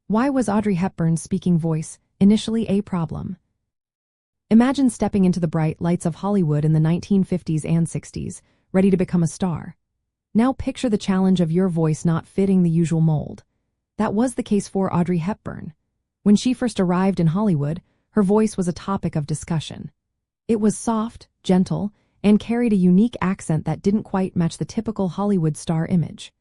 Why was Audrey Hepburn's speaking voice initially a problem? Imagine stepping into the bright lights of Hollywood in the 1950s and 60s, ready to become a star. Now picture the challenge of your voice not fitting the usual mold. That was the case for Audrey Hepburn. When she first arrived in Hollywood, her voice was a topic of discussion. It was soft, gentle, and carried a unique accent that didn't quite match the typical Hollywood star image.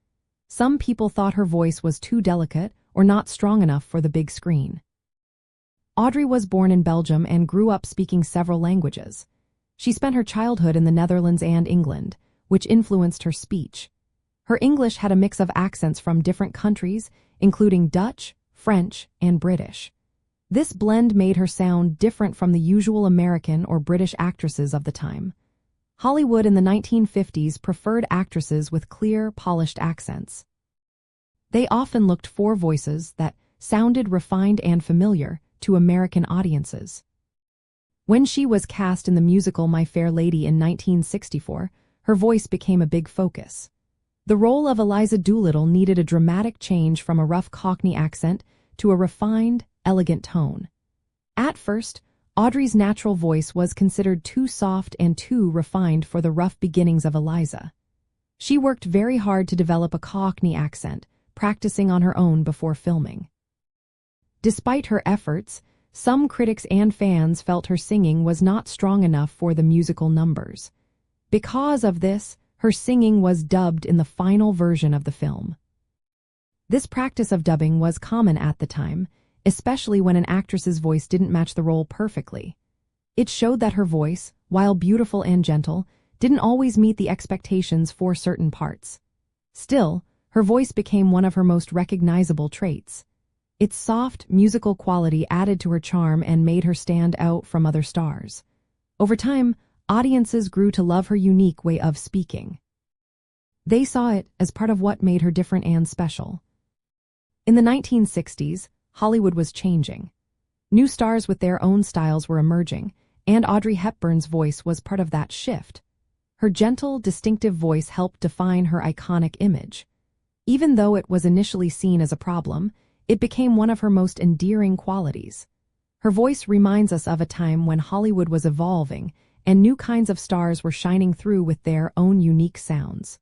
Some people thought her voice was too delicate or not strong enough for the big screen. Audrey was born in Belgium and grew up speaking several languages. She spent her childhood in the Netherlands and England, which influenced her speech. Her English had a mix of accents from different countries, including Dutch, French, and British. This blend made her sound different from the usual American or British actresses of the time. Hollywood in the 1950s preferred actresses with clear, polished accents. They often looked for voices that sounded refined and familiar to American audiences. When she was cast in the musical My Fair Lady in 1964, her voice became a big focus. The role of Eliza Doolittle needed a dramatic change from a rough Cockney accent to a refined, elegant tone. At first, Audrey's natural voice was considered too soft and too refined for the rough beginnings of Eliza. She worked very hard to develop a Cockney accent, practicing on her own before filming. Despite her efforts, some critics and fans felt her singing was not strong enough for the musical numbers. Because of this, her singing was dubbed in the final version of the film. This practice of dubbing was common at the time, especially when an actress's voice didn't match the role perfectly. It showed that her voice, while beautiful and gentle, didn't always meet the expectations for certain parts. Still, her voice became one of her most recognizable traits. Its soft, musical quality added to her charm and made her stand out from other stars. Over time, audiences grew to love her unique way of speaking. They saw it as part of what made her different and special. In the 1960s, Hollywood was changing. New stars with their own styles were emerging, and Audrey Hepburn's voice was part of that shift. Her gentle, distinctive voice helped define her iconic image. Even though it was initially seen as a problem, it became one of her most endearing qualities. Her voice reminds us of a time when Hollywood was evolving and new kinds of stars were shining through with their own unique sounds.